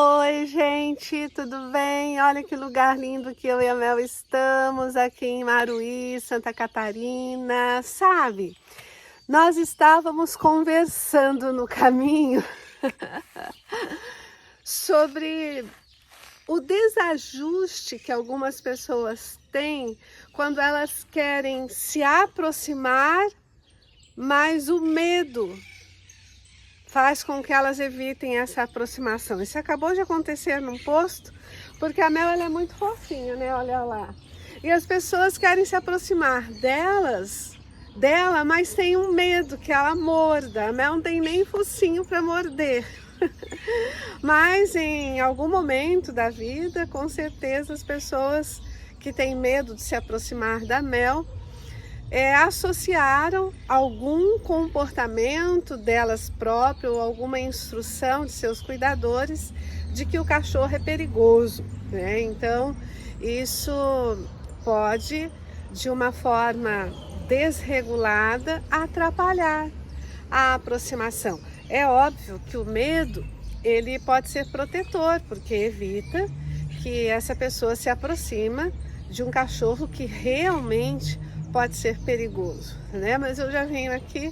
Oi, gente, tudo bem? Olha que lugar lindo que eu e a Mel estamos aqui em Maruí, Santa Catarina. Sabe, nós estávamos conversando no caminho sobre o desajuste que algumas pessoas têm quando elas querem se aproximar, mas o medo faz com que elas evitem essa aproximação. Isso acabou de acontecer num posto, porque a Mel ela é muito fofinha, né? Olha lá. E as pessoas querem se aproximar dela, mas tem um medo que ela morda. A Mel não tem nem focinho para morder. Mas em algum momento da vida, com certeza as pessoas que têm medo de se aproximar da Mel associaram algum comportamento delas próprias ou alguma instrução de seus cuidadores de que o cachorro é perigoso, né? Então, isso pode, de uma forma desregulada, atrapalhar a aproximação. É óbvio que o medo, ele pode ser protetor, porque evita que essa pessoa se aproxima de um cachorro que realmente pode ser perigoso, né? Mas eu já venho aqui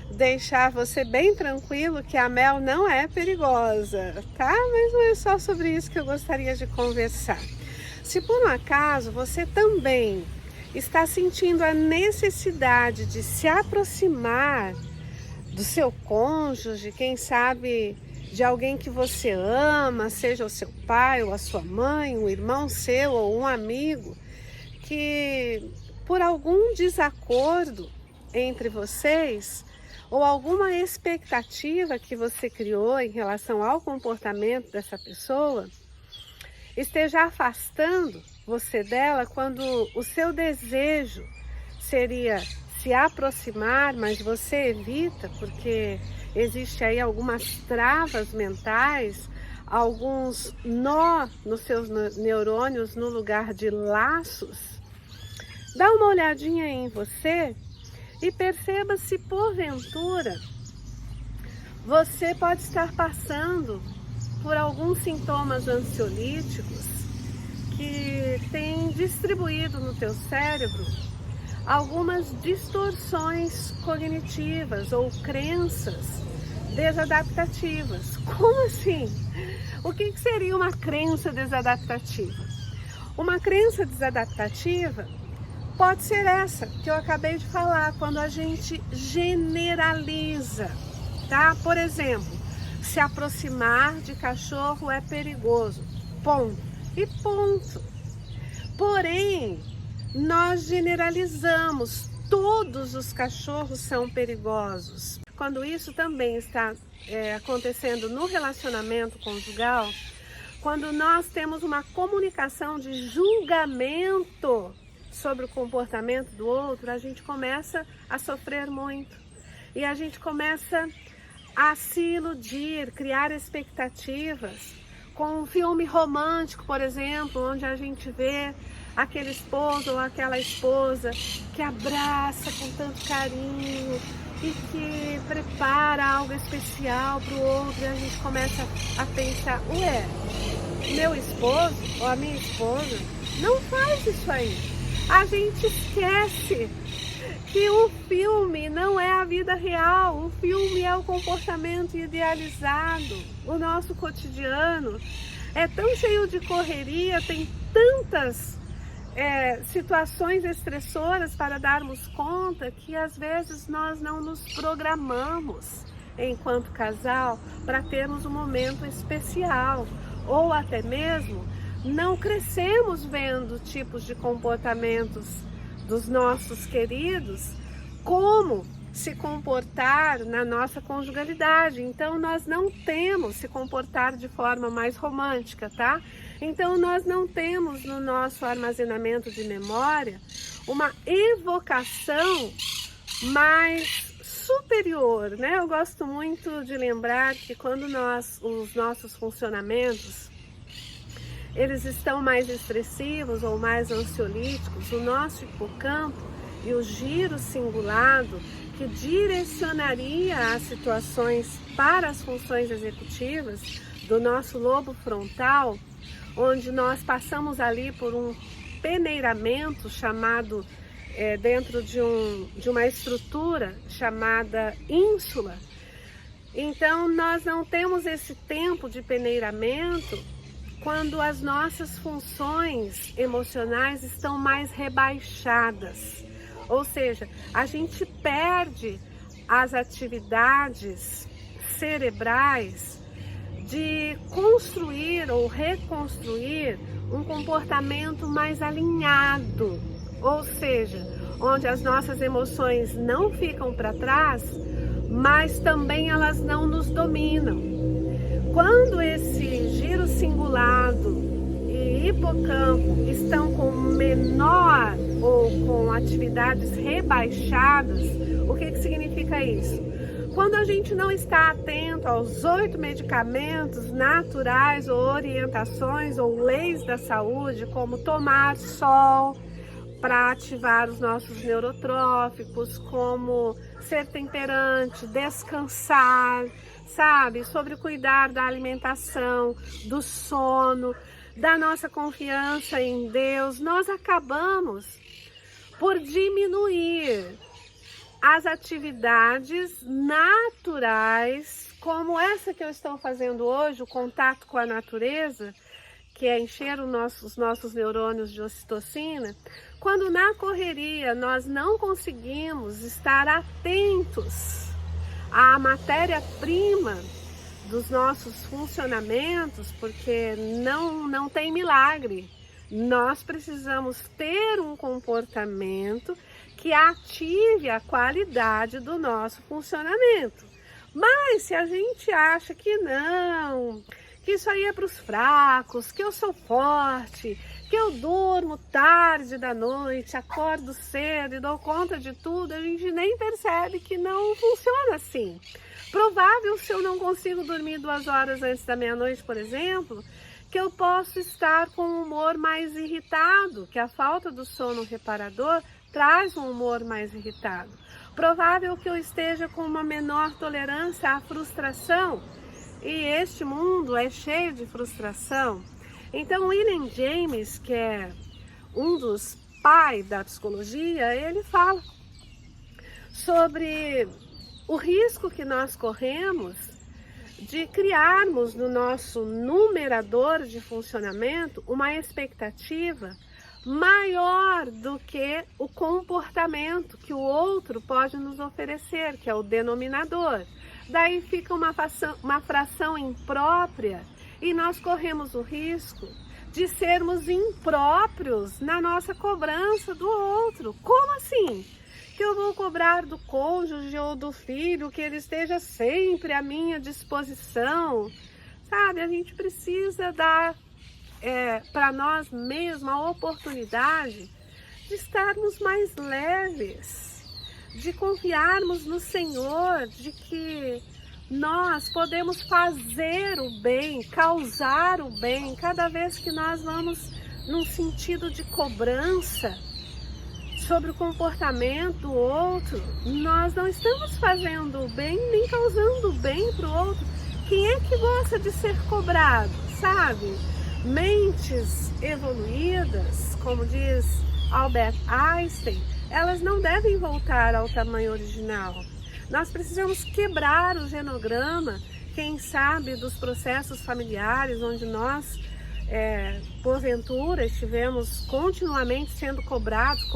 deixar você bem tranquilo que a Mel não é perigosa, tá? Mas não é só sobre isso que eu gostaria de conversar. Se por um acaso você também está sentindo a necessidade de se aproximar do seu cônjuge, quem sabe de alguém que você ama, seja o seu pai ou a sua mãe, um irmão seu ou um amigo, que por algum desacordo entre vocês ou alguma expectativa que você criou em relação ao comportamento dessa pessoa, esteja afastando você dela, quando o seu desejo seria se aproximar, mas você evita porque existe aí algumas travas mentais, alguns nó nos seus neurônios no lugar de laços. Dá uma olhadinha em você e perceba se porventura você pode estar passando por alguns sintomas ansiolíticos que têm distribuído no teu cérebro algumas distorções cognitivas ou crenças desadaptativas. Como assim? O que seria uma crença desadaptativa? Uma crença desadaptativa pode ser essa que eu acabei de falar, quando a gente generaliza, tá? Por exemplo, se aproximar de cachorro é perigoso, ponto. E ponto. Porém, nós generalizamos, todos os cachorros são perigosos. Quando isso também está acontecendo no relacionamento conjugal, quando nós temos uma comunicação de julgamento sobre o comportamento do outro, a gente começa a sofrer muito. E a gente começa a se iludir, criar expectativas. Com um filme romântico, por exemplo, onde a gente vê aquele esposo ou aquela esposa que abraça com tanto carinho e que prepara algo especial para o outro, e a gente começa a pensar, ué, meu esposo ou a minha esposa não faz isso aí. A gente esquece que o filme não é a vida real, o filme é o comportamento idealizado. O nosso cotidiano é tão cheio de correria, tem tantas situações estressoras para darmos conta, que às vezes nós não nos programamos enquanto casal para termos um momento especial, ou até mesmo não crescemos vendo tipos de comportamentos dos nossos queridos, como se comportar na nossa conjugalidade. Então nós não temos se comportar de forma mais romântica, tá? Então nós não temos no nosso armazenamento de memória uma evocação mais superior, né? Eu gosto muito de lembrar que quando os nossos funcionamentos eles estão mais expressivos ou mais ansiolíticos, o nosso hipocampo e o giro cingulado, que direcionaria as situações para as funções executivas, do nosso lobo frontal, onde nós passamos ali por um peneiramento chamado, dentro de uma estrutura chamada ínsula. Então nós não temos esse tempo de peneiramento quando as nossas funções emocionais estão mais rebaixadas. Ou seja, a gente perde as atividades cerebrais de construir ou reconstruir um comportamento mais alinhado, ou seja, onde as nossas emoções não ficam para trás, mas também elas não nos dominam. Quando esse giro cingulado e hipocampo estão com menor ou com atividades rebaixadas, o que significa isso? Quando a gente não está atento aos 8 medicamentos naturais ou orientações ou leis da saúde, como tomar sol para ativar os nossos neurotróficos, como ser temperante, descansar, sabe? Sobre cuidar da alimentação, do sono, da nossa confiança em Deus, nós acabamos por diminuir as atividades naturais, como essa que eu estou fazendo hoje, o contato com a natureza, que é encher os nossos neurônios de ocitocina. Quando na correria nós não conseguimos estar atentos à matéria-prima dos nossos funcionamentos, porque não tem milagre. Nós precisamos ter um comportamento que ative a qualidade do nosso funcionamento. Mas se a gente acha que não, que isso aí é para os fracos, que eu sou forte, que eu durmo tarde da noite, acordo cedo e dou conta de tudo, a gente nem percebe que não funciona assim. Provável, se eu não consigo dormir 2 horas antes da meia-noite, por exemplo, que eu posso estar com um humor mais irritado, que a falta do sono reparador traz um humor mais irritado. Provável que eu esteja com uma menor tolerância à frustração, e este mundo é cheio de frustração. Então, William James, que é um dos pais da psicologia, ele fala sobre o risco que nós corremos de criarmos no nosso numerador de funcionamento uma expectativa maior do que o comportamento que o outro pode nos oferecer, que é o denominador. Daí fica uma fração imprópria e nós corremos o risco de sermos impróprios na nossa cobrança do outro. Como assim? Que eu vou cobrar do cônjuge ou do filho que ele esteja sempre à minha disposição? Sabe, a gente precisa dar para nós mesmos a oportunidade de estarmos mais leves, de confiarmos no Senhor, de que nós podemos fazer o bem, causar o bem. Cada vez que nós vamos num sentido de cobrança sobre o comportamento do outro, nós não estamos fazendo o bem nem causando o bem para o outro. Quem é que gosta de ser cobrado, sabe? Mentes evoluídas, como diz Albert Einstein, elas não devem voltar ao tamanho original. Nós precisamos quebrar o genograma, quem sabe, dos processos familiares, onde nós, porventura, estivemos continuamente sendo cobrados.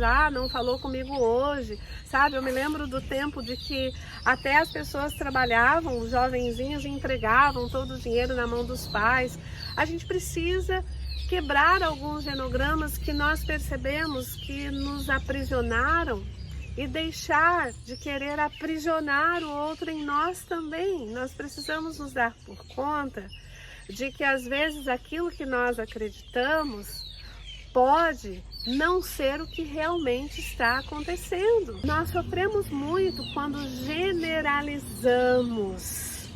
Ah, não falou comigo hoje, sabe? Eu me lembro do tempo de que até as pessoas trabalhavam, os jovenzinhos entregavam todo o dinheiro na mão dos pais. A gente precisa quebrar alguns genogramas que nós percebemos que nos aprisionaram e deixar de querer aprisionar o outro em nós também. Nós precisamos nos dar por conta de que às vezes aquilo que nós acreditamos pode não ser o que realmente está acontecendo. Nós sofremos muito quando generalizamos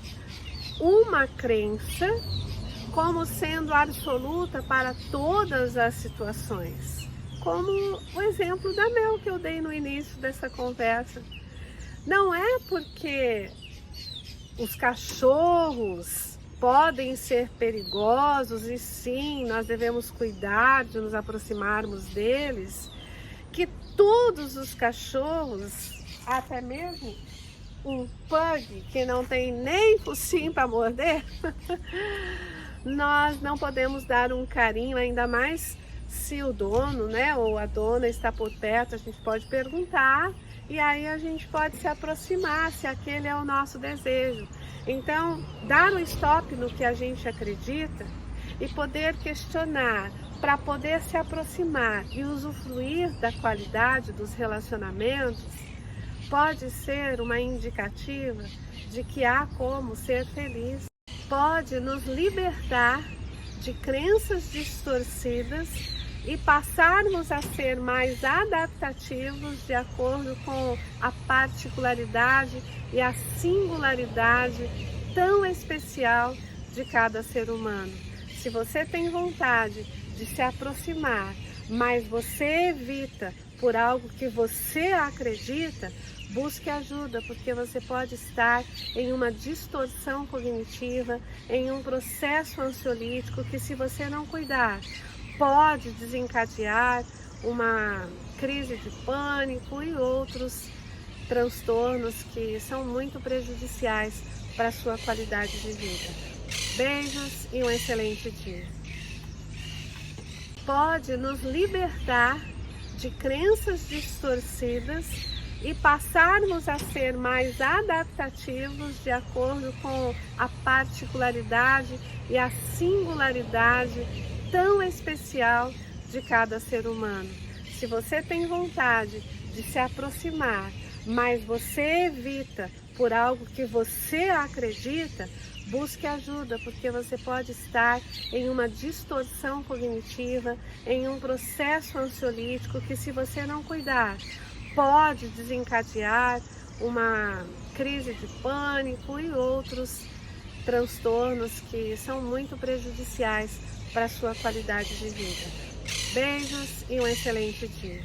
uma crença como sendo absoluta para todas as situações. Como o exemplo da Mel que eu dei no início dessa conversa. Não é porque os cachorros podem ser perigosos e sim, nós devemos cuidar de nos aproximarmos deles, que todos os cachorros, até mesmo um pug que não tem nem focinho para morder, nós não podemos dar um carinho, ainda mais se o dono, né, ou a dona está por perto. A gente pode perguntar e aí a gente pode se aproximar, se aquele é o nosso desejo. Então, dar um stop no que a gente acredita e poder questionar para poder se aproximar e usufruir da qualidade dos relacionamentos pode ser uma indicativa de que há como ser feliz. Pode nos libertar de crenças distorcidas e passarmos a ser mais adaptativos de acordo com a particularidade e a singularidade tão especial de cada ser humano. Se você tem vontade de se aproximar, mas você evita por algo que você acredita, busque ajuda, porque você pode estar em uma distorção cognitiva, em um processo ansiolítico que, se você não cuidar, pode desencadear uma crise de pânico e outros transtornos que são muito prejudiciais para a sua qualidade de vida. Beijos e um excelente dia. Pode nos libertar de crenças distorcidas e passarmos a ser mais adaptativos de acordo com a particularidade e a singularidade tão especial de cada ser humano. Se você tem vontade de se aproximar, mas você evita por algo que você acredita, busque ajuda, porque você pode estar em uma distorção cognitiva, em um processo ansiolítico que, se você não cuidar, pode desencadear uma crise de pânico e outros transtornos que são muito prejudiciais para a sua qualidade de vida. Beijos e um excelente dia.